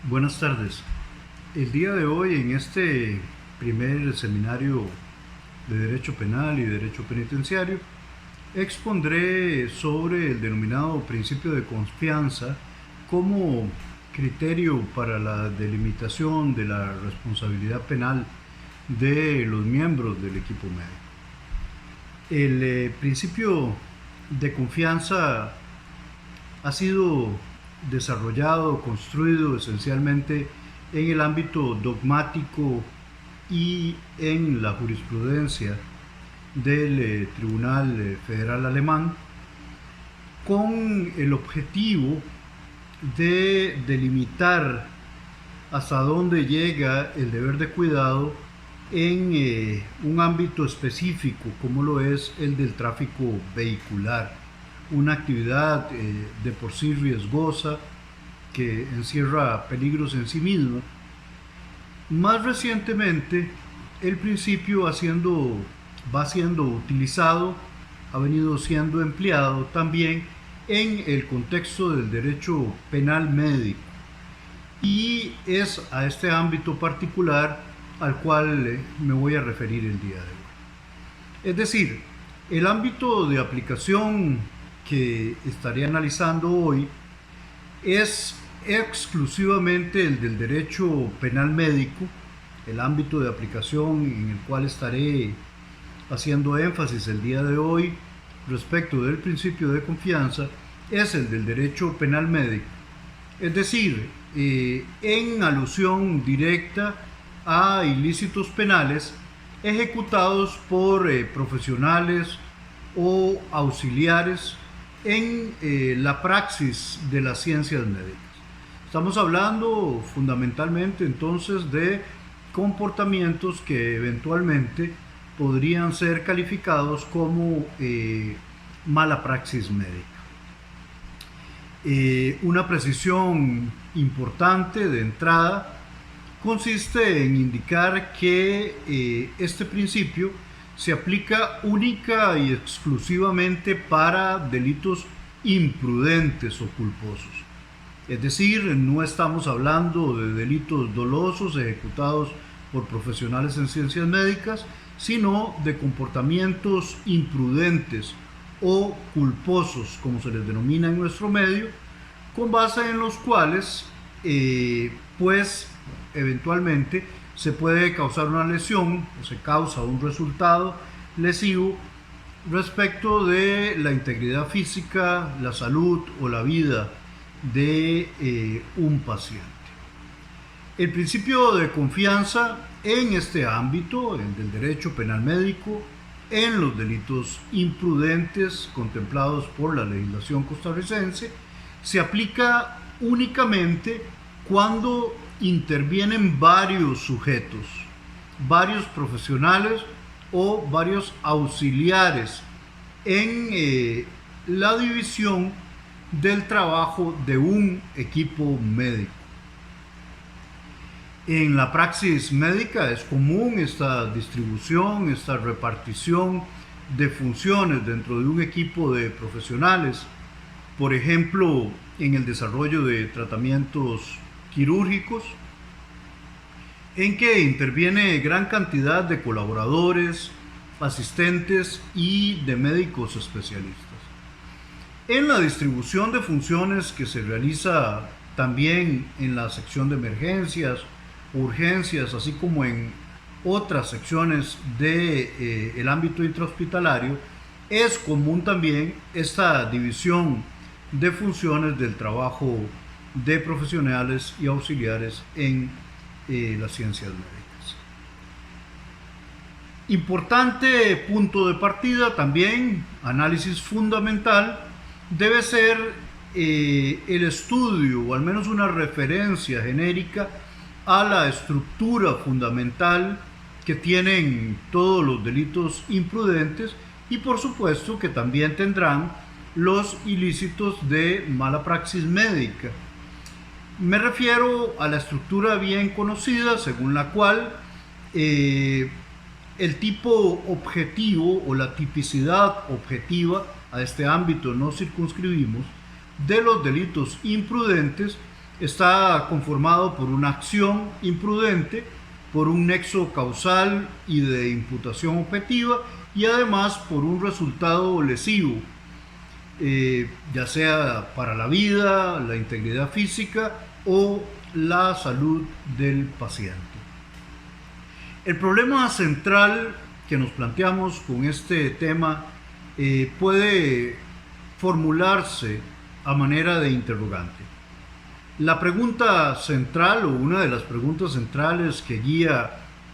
Buenas tardes. El día de hoy, en este primer seminario de Derecho Penal y Derecho Penitenciario, expondré sobre el denominado principio de confianza como criterio para la delimitación de la responsabilidad penal de los miembros del equipo médico. El principio de confianza ha sido desarrollado, construido esencialmente en el ámbito dogmático y en la jurisprudencia del Tribunal Federal Alemán, con el objetivo de delimitar hasta dónde llega el deber de cuidado en un ámbito específico como lo es el del tráfico vehicular, una actividad de por sí riesgosa que encierra peligros en sí misma. Más recientemente, el principio va siendo utilizado, ha venido siendo empleado también en el contexto del derecho penal médico, y es a este ámbito particular al cual me voy a referir el día de hoy. Es decir, el ámbito de aplicación que estaré analizando hoy es exclusivamente el del derecho penal médico. El ámbito de aplicación en el cual estaré haciendo énfasis el día de hoy respecto del principio de confianza es el del derecho penal médico, es decir, en alusión directa a ilícitos penales ejecutados por profesionales o auxiliares en la praxis de las ciencias médicas. Estamos hablando fundamentalmente entonces de comportamientos que eventualmente podrían ser calificados como mala praxis médica. Una precisión importante de entrada consiste en indicar que este principio se aplica única y exclusivamente para delitos imprudentes o culposos. Es decir, no estamos hablando de delitos dolosos ejecutados por profesionales en ciencias médicas, sino de comportamientos imprudentes o culposos, como se les denomina en nuestro medio, con base en los cuales, pues, eventualmente se puede causar una lesión o se causa un resultado lesivo respecto de la integridad física, la salud o la vida de un paciente. El principio de confianza en este ámbito, el del derecho penal médico, en los delitos imprudentes contemplados por la legislación costarricense, se aplica únicamente cuando intervienen varios sujetos, varios profesionales o varios auxiliares en la división del trabajo de un equipo médico. En la praxis médica es común esta distribución, esta repartición de funciones dentro de un equipo de profesionales, por ejemplo, en el desarrollo de tratamientos quirúrgicos, en que interviene gran cantidad de colaboradores, asistentes y de médicos especialistas. En la distribución de funciones que se realiza también en la sección de emergencias, urgencias, así como en otras secciones del ámbito intrahospitalario, es común también esta división de funciones del trabajo de profesionales y auxiliares en las ciencias médicas. Importante punto de partida también, análisis fundamental, debe ser el estudio o al menos una referencia genérica a la estructura fundamental que tienen todos los delitos imprudentes y por supuesto que también tendrán los ilícitos de mala praxis médica. Me refiero a la estructura bien conocida según la cual el tipo objetivo o la tipicidad objetiva, a este ámbito nos circunscribimos, de los delitos imprudentes está conformado por una acción imprudente, por un nexo causal y de imputación objetiva y además por un resultado lesivo, ya sea para la vida, la integridad física o la salud del paciente. El problema central que nos planteamos con este tema puede formularse a manera de interrogante. La pregunta central o una de las preguntas centrales que guía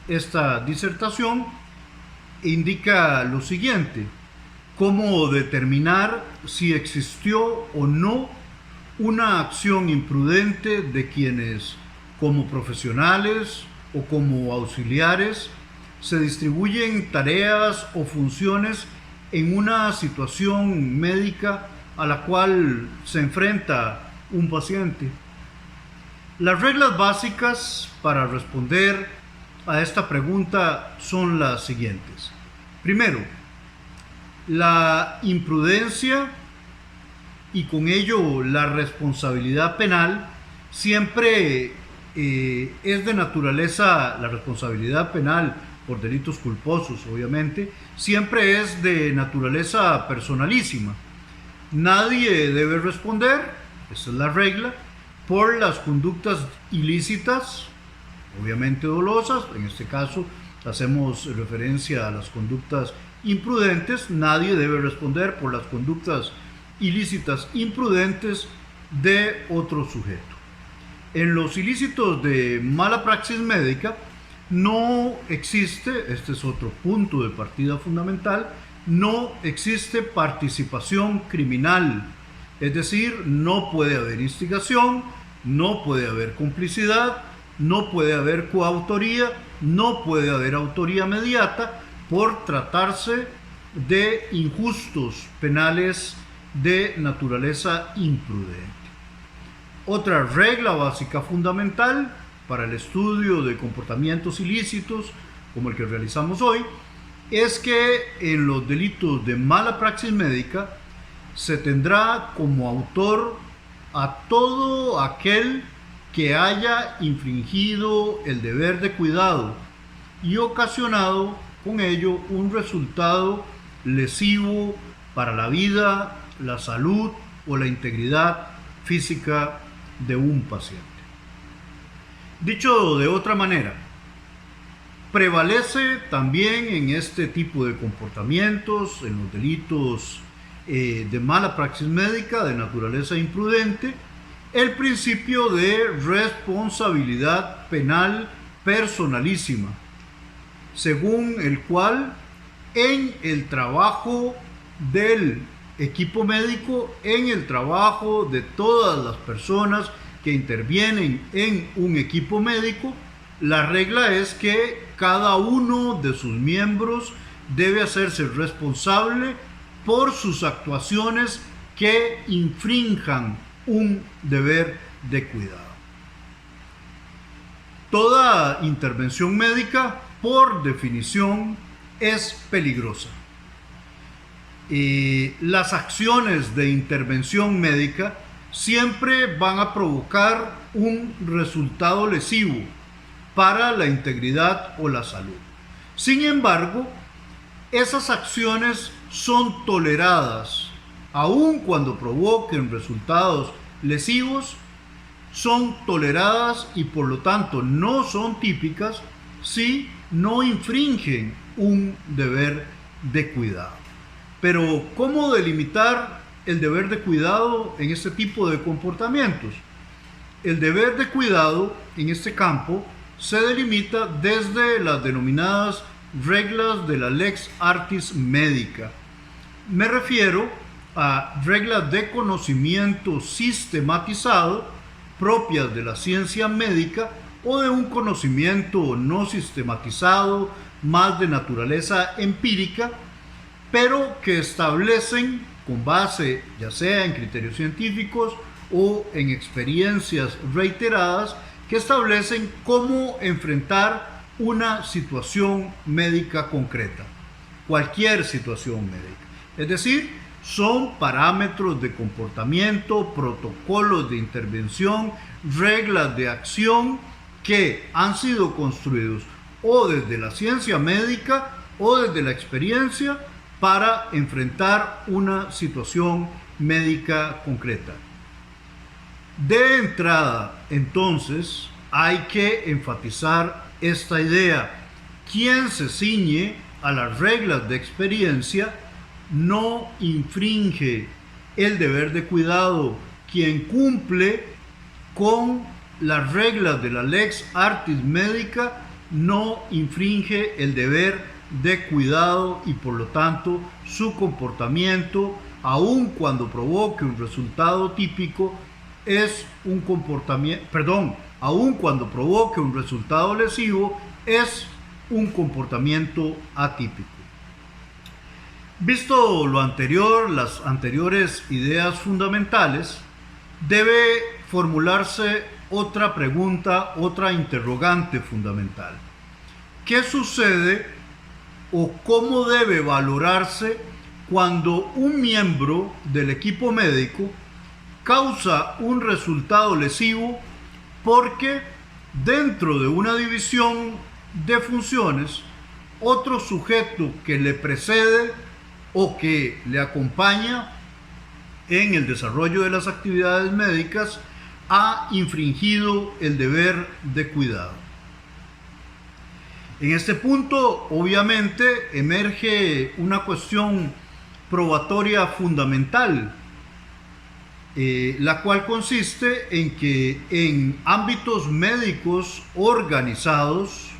esta disertación indica lo siguiente: ¿cómo determinar si existió o no una acción imprudente de quienes, como profesionales o como auxiliares, se distribuyen tareas o funciones en una situación médica a la cual se enfrenta un paciente? Las reglas básicas para responder a esta pregunta son las siguientes. Primero, la imprudencia y con ello la responsabilidad penal siempre es de naturaleza, la responsabilidad penal por delitos culposos, obviamente, siempre es de naturaleza personalísima. Nadie debe responder, esa es la regla, por las conductas ilícitas, obviamente dolosas. En este caso hacemos referencia a las conductas imprudentes. Nadie debe responder por las conductas ilícitas imprudentes de otro sujeto. En los ilícitos de mala praxis médica no existe, este es otro punto de partida fundamental, no existe participación criminal, es decir, no puede haber instigación, no puede haber complicidad, no puede haber coautoría, no puede haber autoría mediata por tratarse de injustos penales de naturaleza imprudente. Otra regla básica fundamental para el estudio de comportamientos ilícitos como el que realizamos hoy es que en los delitos de mala praxis médica se tendrá como autor a todo aquel que haya infringido el deber de cuidado y ocasionado con ello un resultado lesivo para la vida, la salud o la integridad física de un paciente. Dicho de otra manera, prevalece también en este tipo de comportamientos, en los delitos de mala praxis médica de naturaleza imprudente, el principio de responsabilidad penal personalísima, según el cual en el trabajo del equipo médico, en el trabajo de todas las personas que intervienen en un equipo médico, la regla es que cada uno de sus miembros debe hacerse responsable por sus actuaciones que infrinjan un deber de cuidado. Toda intervención médica, por definición, es peligrosa. Las acciones de intervención médica siempre van a provocar un resultado lesivo para la integridad o la salud. Sin embargo, esas acciones son toleradas, aun cuando provoquen resultados lesivos, son toleradas y por lo tanto no son típicas si no infringen un deber de cuidado. Pero, ¿cómo delimitar el deber de cuidado en este tipo de comportamientos? El deber de cuidado en este campo se delimita desde las denominadas reglas de la lex artis medica. Me refiero a reglas de conocimiento sistematizado propias de la ciencia médica o de un conocimiento no sistematizado, más de naturaleza empírica, pero que establecen, con base ya sea en criterios científicos o en experiencias reiteradas, que establecen cómo enfrentar una situación médica concreta, cualquier situación médica. Es decir, son parámetros de comportamiento, protocolos de intervención, reglas de acción que han sido construidos o desde la ciencia médica o desde la experiencia para enfrentar una situación médica concreta. De entrada, entonces, hay que enfatizar esta idea. Quien se ciñe a las reglas de experiencia no infringe el deber de cuidado. Quien cumple con las reglas de la lex artis medica no infringe el deber de cuidado y por lo tanto su comportamiento, aun cuando provoque un resultado típico, es un comportamiento, aun cuando provoque un resultado lesivo, es un comportamiento atípico. Visto lo anterior, las anteriores ideas fundamentales, debe formularse otra pregunta, otra interrogante fundamental. ¿Qué sucede o cómo debe valorarse cuando un miembro del equipo médico causa un resultado lesivo porque dentro de una división de funciones otro sujeto que le precede o que le acompaña en el desarrollo de las actividades médicas ha infringido el deber de cuidado? En este punto, obviamente, emerge una cuestión probatoria fundamental, la cual consiste en que en ámbitos médicos organizados,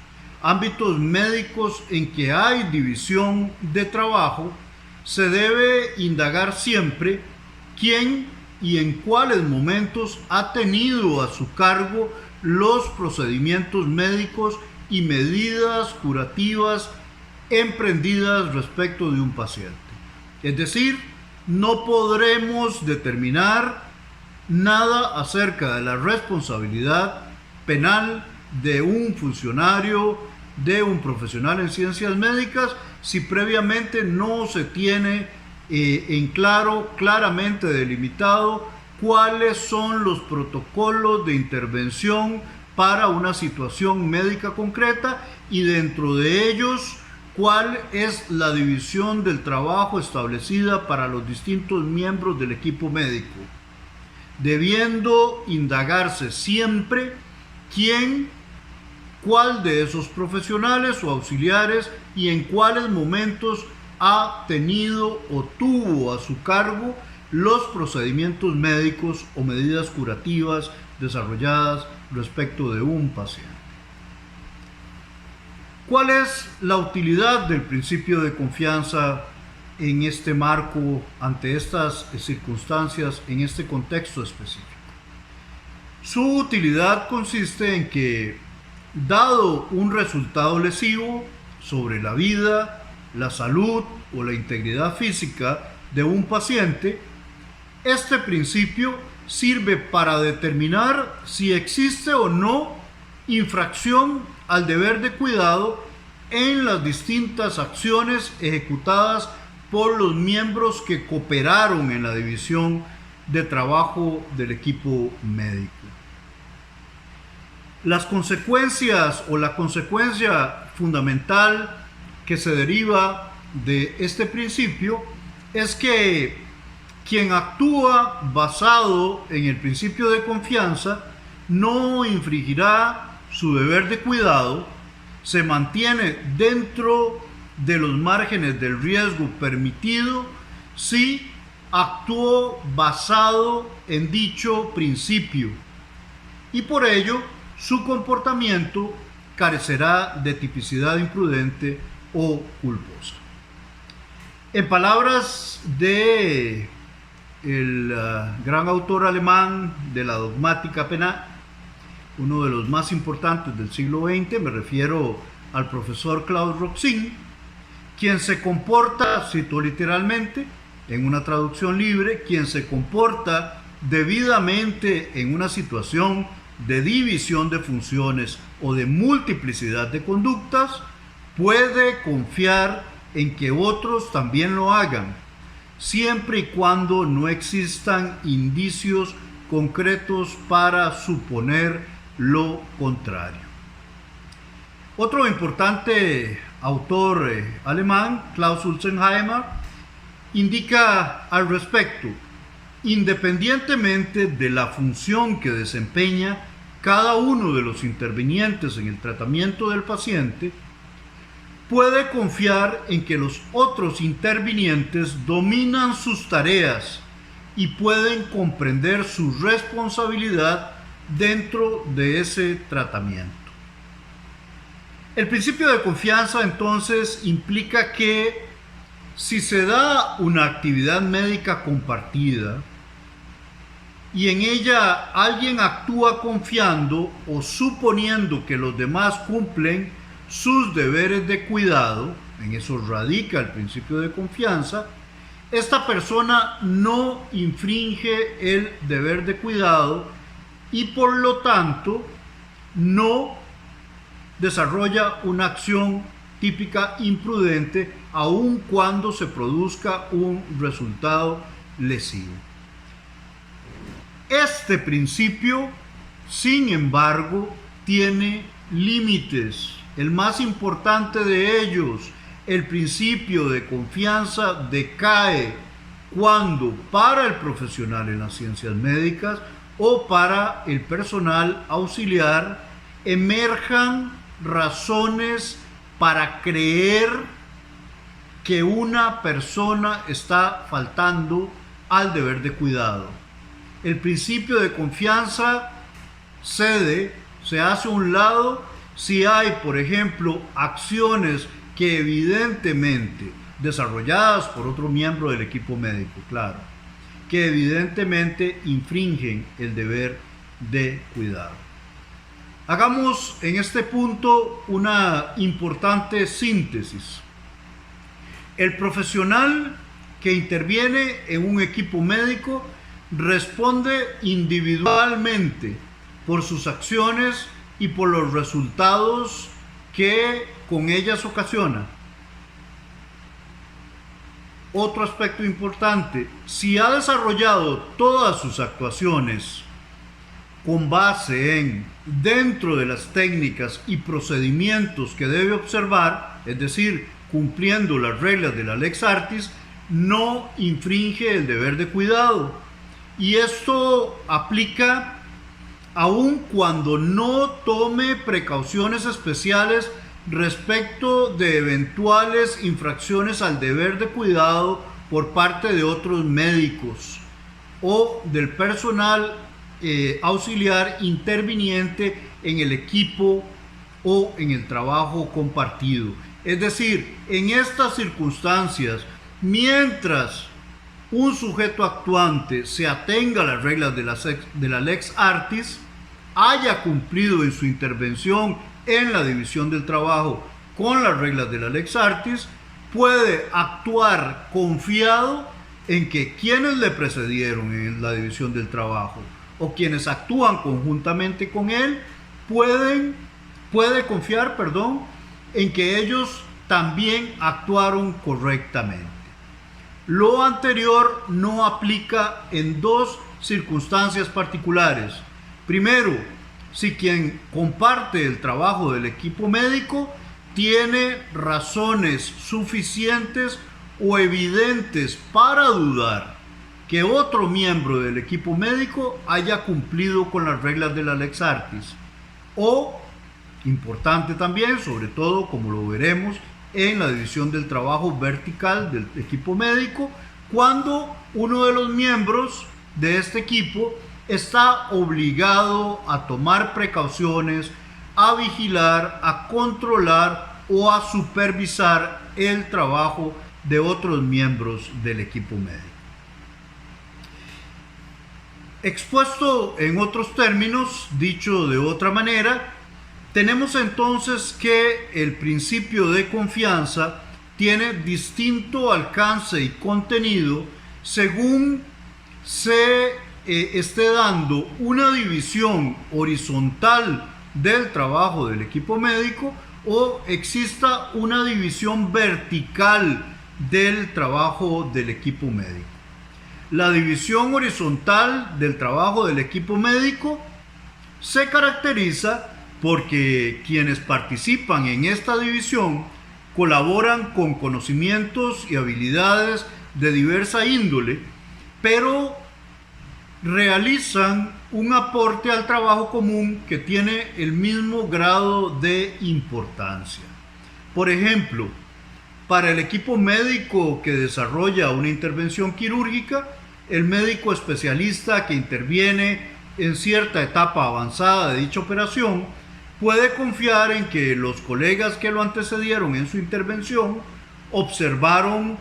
ámbitos médicos en que hay división de trabajo, se debe indagar siempre quién y en cuáles momentos ha tenido a su cargo los procedimientos médicos y medidas curativas emprendidas respecto de un paciente. Es decir, no podremos determinar nada acerca de la responsabilidad penal de un funcionario, de un profesional en ciencias médicas, si previamente no se tiene claramente delimitado cuáles son los protocolos de intervención para una situación médica concreta y dentro de ellos cuál es la división del trabajo establecida para los distintos miembros del equipo médico, debiendo indagarse siempre cuál de esos profesionales o auxiliares y en cuáles momentos ha tenido o tuvo a su cargo los procedimientos médicos o medidas curativas desarrolladas respecto de un paciente. ¿Cuál es la utilidad del principio de confianza en este marco, ante estas circunstancias, en este contexto específico? Su utilidad consiste en que, dado un resultado lesivo sobre la vida, la salud o la integridad física de un paciente, este principio sirve para determinar si existe o no infracción al deber de cuidado en las distintas acciones ejecutadas por los miembros que cooperaron en la división de trabajo del equipo médico. Las consecuencias o la consecuencia fundamental que se deriva de este principio es que quien actúa basado en el principio de confianza no infringirá su deber de cuidado, se mantiene dentro de los márgenes del riesgo permitido si actuó basado en dicho principio y por ello su comportamiento carecerá de tipicidad imprudente o culposa. En palabras de el gran autor alemán de la dogmática penal, uno de los más importantes del siglo XX, me refiero al profesor Klaus Roxin, quien se comporta, cito literalmente, en una traducción libre, quien se comporta debidamente en una situación de división de funciones o de multiplicidad de conductas, puede confiar en que otros también lo hagan, siempre y cuando no existan indicios concretos para suponer lo contrario. Otro importante autor alemán, Klaus Ulzenheimer, indica al respecto: independientemente de la función que desempeña cada uno de los intervinientes en el tratamiento del paciente, puede confiar en que los otros intervinientes dominan sus tareas y pueden comprender su responsabilidad dentro de ese tratamiento. El principio de confianza entonces implica que si se da una actividad médica compartida y en ella alguien actúa confiando o suponiendo que los demás cumplen sus deberes de cuidado, en eso radica el principio de confianza, esta persona no infringe el deber de cuidado y por lo tanto no desarrolla una acción típica imprudente, aun cuando se produzca un resultado lesivo. Este principio, sin embargo, tiene límites. El más importante de ellos, el principio de confianza, decae cuando para el profesional en las ciencias médicas o para el personal auxiliar emerjan razones para creer que una persona está faltando al deber de cuidado. El principio de confianza cede, se hace a un lado si hay, por ejemplo, acciones que evidentemente, desarrolladas por otro miembro del equipo médico, claro, que evidentemente infringen el deber de cuidado. Hagamos en este punto una importante síntesis. El profesional que interviene en un equipo médico responde individualmente por sus acciones y por los resultados que con ellas ocasiona. Otro aspecto importante: si ha desarrollado todas sus actuaciones con base en dentro de las técnicas y procedimientos que debe observar, es decir, cumpliendo las reglas de la Lex Artis, no infringe el deber de cuidado. Y esto aplica aun cuando no tome precauciones especiales respecto de eventuales infracciones al deber de cuidado por parte de otros médicos o del personal auxiliar interviniente en el equipo o en el trabajo compartido. Es decir, en estas circunstancias, mientras un sujeto actuante se atenga a las reglas de la Lex Artis, haya cumplido en su intervención en la división del trabajo con las reglas de la Lex Artis, puede actuar confiado en que quienes le precedieron en la división del trabajo o quienes actúan conjuntamente con él puede confiar, en que ellos también actuaron correctamente. Lo anterior no aplica en dos circunstancias particulares. Primero, si quien comparte el trabajo del equipo médico tiene razones suficientes o evidentes para dudar que otro miembro del equipo médico haya cumplido con las reglas de la Lex Artis. O, importante también, sobre todo como lo veremos en la división del trabajo vertical del equipo médico, cuando uno de los miembros de este equipo está obligado a tomar precauciones, a vigilar, a controlar o a supervisar el trabajo de otros miembros del equipo médico. Expuesto en otros términos, dicho de otra manera, tenemos entonces que el principio de confianza tiene distinto alcance y contenido según se esté dando una división horizontal del trabajo del equipo médico o exista una división vertical del trabajo del equipo médico. La división horizontal del trabajo del equipo médico se caracteriza porque quienes participan en esta división colaboran con conocimientos y habilidades de diversa índole, pero realizan un aporte al trabajo común que tiene el mismo grado de importancia. Por ejemplo, para el equipo médico que desarrolla una intervención quirúrgica, el médico especialista que interviene en cierta etapa avanzada de dicha operación puede confiar en que los colegas que lo antecedieron en su intervención observaron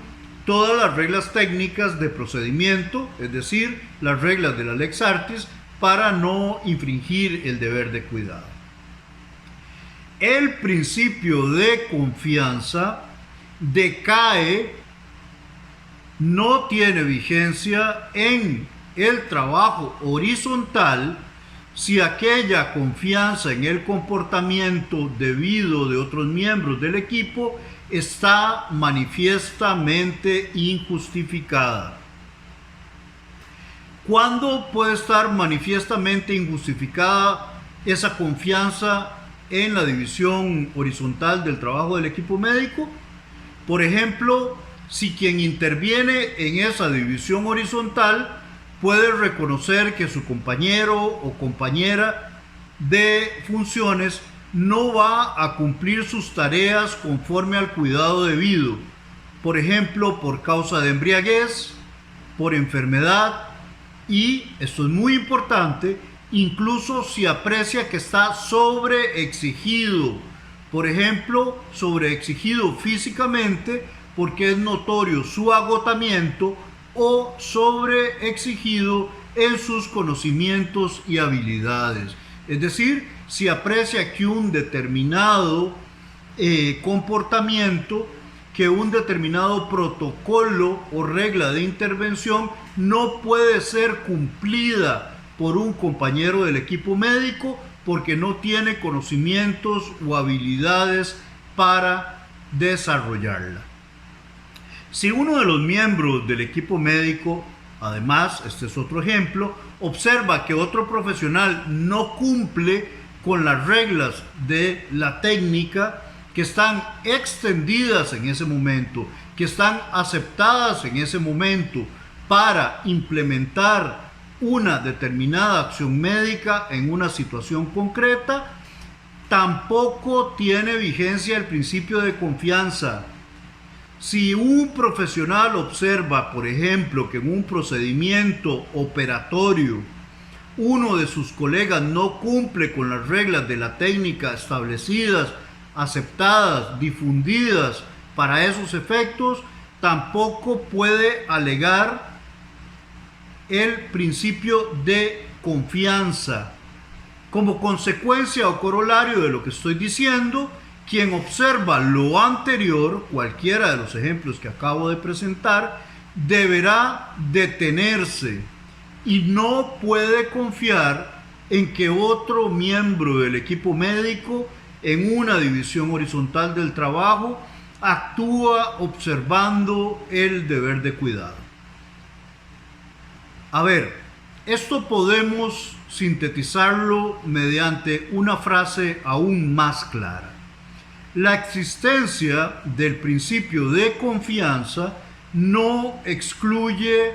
todas las reglas técnicas de procedimiento, es decir, las reglas de la Lex Artis, para no infringir el deber de cuidado. El principio de confianza decae, no tiene vigencia en el trabajo horizontal si aquella confianza en el comportamiento debido de otros miembros del equipo está manifiestamente injustificada. ¿Cuándo puede estar manifiestamente injustificada esa confianza en la división horizontal del trabajo del equipo médico? Por ejemplo, si quien interviene en esa división horizontal puede reconocer que su compañero o compañera de funciones no va a cumplir sus tareas conforme al cuidado debido, por ejemplo, por causa de embriaguez, por enfermedad y, esto es muy importante, incluso si aprecia que está sobreexigido, por ejemplo, sobreexigido físicamente porque es notorio su agotamiento o sobreexigido en sus conocimientos y habilidades. Es decir, si aprecia que un determinado comportamiento, que un determinado protocolo o regla de intervención no puede ser cumplida por un compañero del equipo médico porque no tiene conocimientos o habilidades para desarrollarla. Si uno de los miembros del equipo médico, además, este es otro ejemplo, observa que otro profesional no cumple con las reglas de la técnica que están extendidas en ese momento, que están aceptadas en ese momento para implementar una determinada acción médica en una situación concreta, tampoco tiene vigencia el principio de confianza. Si un profesional observa, por ejemplo, que en un procedimiento operatorio uno de sus colegas no cumple con las reglas de la técnica establecidas, aceptadas, difundidas para esos efectos, tampoco puede alegar el principio de confianza. Como consecuencia o corolario de lo que estoy diciendo, quien observa lo anterior, cualquiera de los ejemplos que acabo de presentar, deberá detenerse y no puede confiar en que otro miembro del equipo médico en una división horizontal del trabajo actúa observando el deber de cuidado. A ver, esto podemos sintetizarlo mediante una frase aún más clara. La existencia del principio de confianza no excluye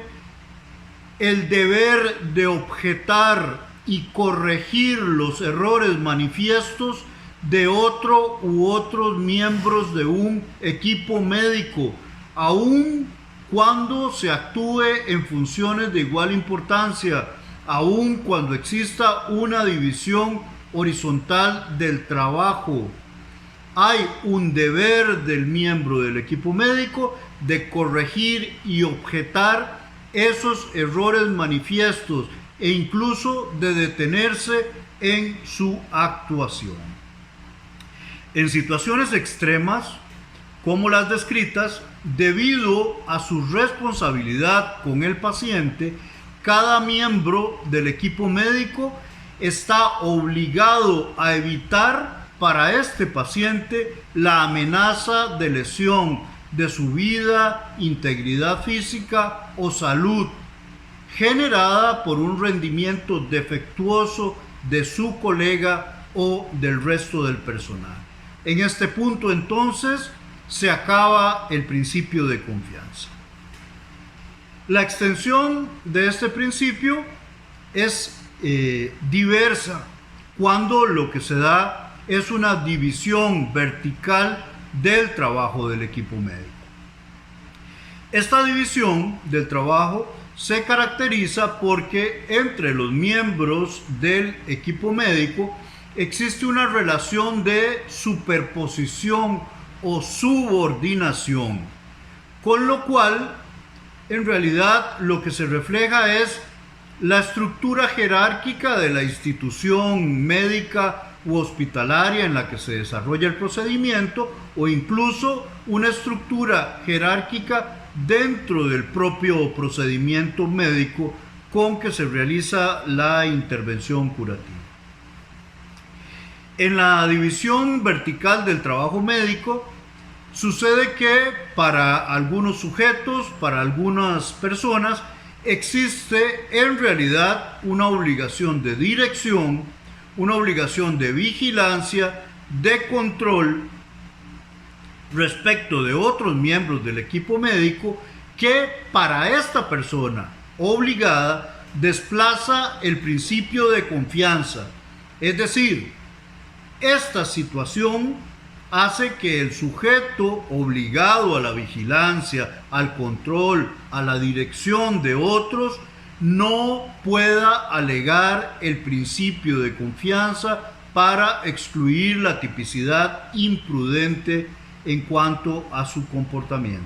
el deber de objetar y corregir los errores manifiestos de otro u otros miembros de un equipo médico, aun cuando se actúe en funciones de igual importancia, aun cuando exista una división horizontal del trabajo. Hay un deber del miembro del equipo médico de corregir y objetar esos errores manifiestos e incluso de detenerse en su actuación. En situaciones extremas, como las descritas, debido a su responsabilidad con el paciente, cada miembro del equipo médico está obligado a evitar para este paciente la amenaza de lesión, de su vida, integridad física o salud, generada por un rendimiento defectuoso de su colega o del resto del personal. En este punto, entonces, se acaba el principio de confianza. La extensión de este principio es diversa cuando lo que se da es una división vertical del trabajo del equipo médico. Esta división del trabajo se caracteriza porque entre los miembros del equipo médico existe una relación de superposición o subordinación, con lo cual en realidad lo que se refleja es la estructura jerárquica de la institución médica u hospitalaria en la que se desarrolla el procedimiento, o incluso una estructura jerárquica dentro del propio procedimiento médico con que se realiza la intervención curativa. En la división vertical del trabajo médico sucede que para algunos sujetos, para algunas personas, existe en realidad una obligación de dirección, una obligación de vigilancia, de control respecto de otros miembros del equipo médico que para esta persona obligada desplaza el principio de confianza. Es decir, esta situación hace que el sujeto obligado a la vigilancia, al control, a la dirección de otros, no pueda alegar el principio de confianza para excluir la tipicidad imprudente en cuanto a su comportamiento.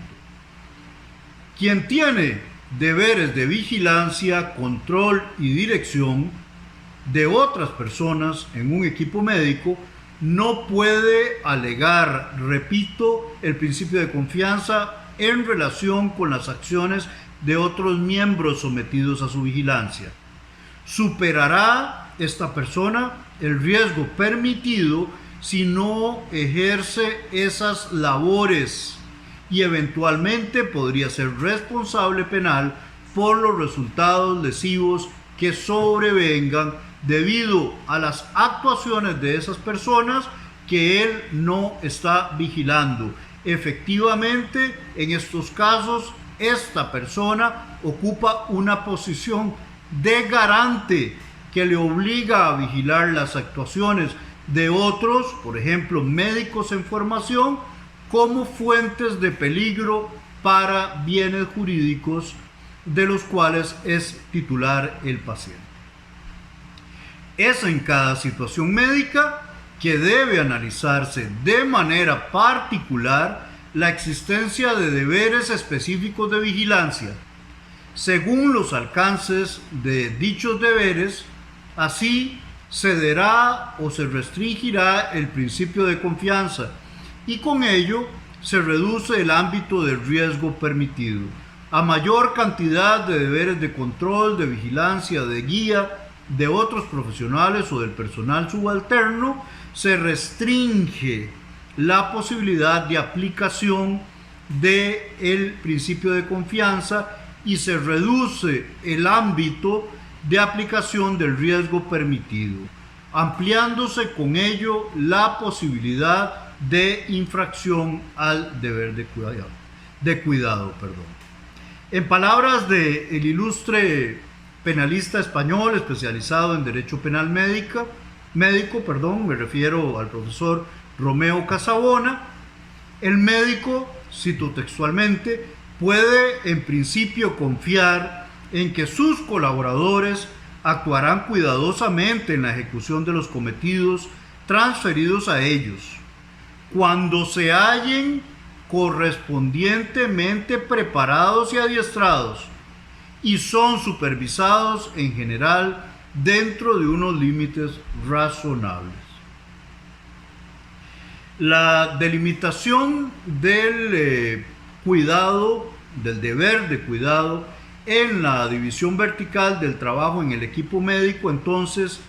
Quien tiene deberes de vigilancia, control y dirección de otras personas en un equipo médico no puede alegar, repito, el principio de confianza en relación con las acciones de otros miembros sometidos a su vigilancia. Superará esta persona el riesgo permitido si no ejerce esas labores y eventualmente podría ser responsable penal por los resultados lesivos que sobrevengan debido a las actuaciones de esas personas que él no está vigilando. Efectivamente, en estos casos, esta persona ocupa una posición de garante que le obliga a vigilar las actuaciones de otros, por ejemplo, médicos en formación, como fuentes de peligro para bienes jurídicos de los cuales es titular el paciente. Es en cada situación médica que debe analizarse de manera particular la existencia de deberes específicos de vigilancia. Según los alcances de dichos deberes, así cederá o se restringirá el principio de confianza y con ello se reduce el ámbito del riesgo permitido. A mayor cantidad de deberes de control, de vigilancia, de guía de otros profesionales o del personal subalterno, se restringe la posibilidad de aplicación del principio de confianza y se reduce el ámbito de aplicación del riesgo permitido, ampliándose con ello la posibilidad de infracción al deber de cuidado. En palabras del ilustre penalista español especializado en derecho penal médico, me refiero al profesor Romeo Casabona, el médico, cito textualmente, puede en principio confiar en que sus colaboradores actuarán cuidadosamente en la ejecución de los cometidos transferidos a ellos, cuando se hallen correspondientemente preparados y adiestrados, y son supervisados en general dentro de unos límites razonables. La delimitación del cuidado, del deber de cuidado en la división vertical del trabajo en el equipo médico, entonces,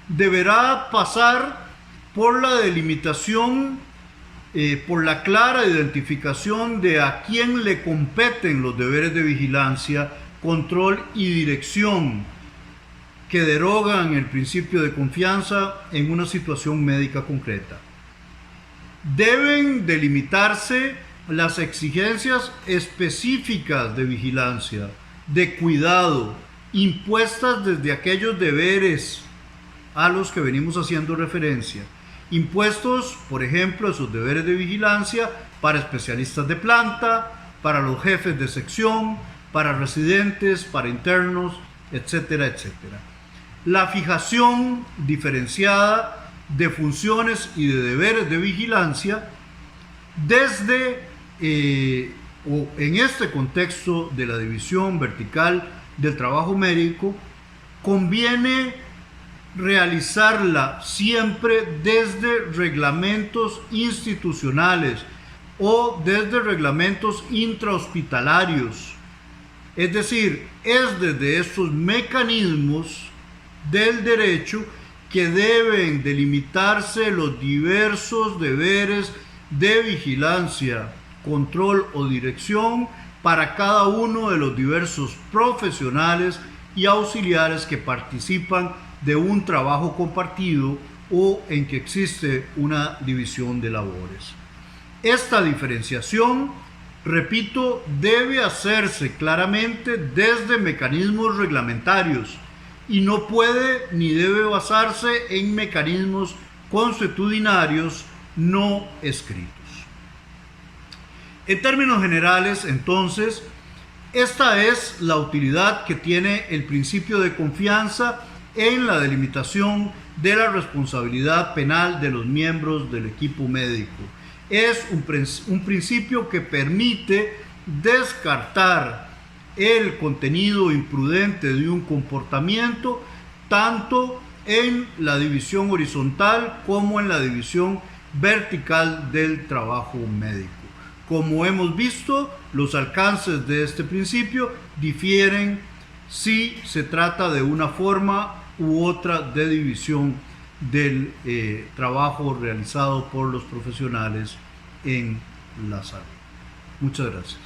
deberá pasar por la delimitación por la clara identificación de a quién le competen los deberes de vigilancia, control y dirección que derogan el principio de confianza en una situación médica concreta. Deben delimitarse las exigencias específicas de vigilancia, de cuidado, impuestas desde aquellos deberes a los que venimos haciendo referencia, impuestos, por ejemplo, esos deberes de vigilancia para especialistas de planta, para los jefes de sección, para residentes, para internos, etcétera, etcétera. La fijación diferenciada de funciones y de deberes de vigilancia desde o en este contexto de la división vertical del trabajo médico, conviene realizarla siempre desde reglamentos institucionales o desde reglamentos intrahospitalarios. Es decir, es desde estos mecanismos del derecho que deben delimitarse los diversos deberes de vigilancia, control o dirección para cada uno de los diversos profesionales y auxiliares que participan de un trabajo compartido o en que existe una división de labores. Esta diferenciación, repito, debe hacerse claramente desde mecanismos reglamentarios y no puede ni debe basarse en mecanismos consuetudinarios no escritos. En términos generales, entonces, esta es la utilidad que tiene el principio de confianza en la delimitación de la responsabilidad penal de los miembros del equipo médico. Es un principio que permite descartar el contenido imprudente de un comportamiento tanto en la división horizontal como en la división vertical del trabajo médico. Como hemos visto, los alcances de este principio difieren si se trata de una forma u otra de división del trabajo realizado por los profesionales en la salud. Muchas gracias.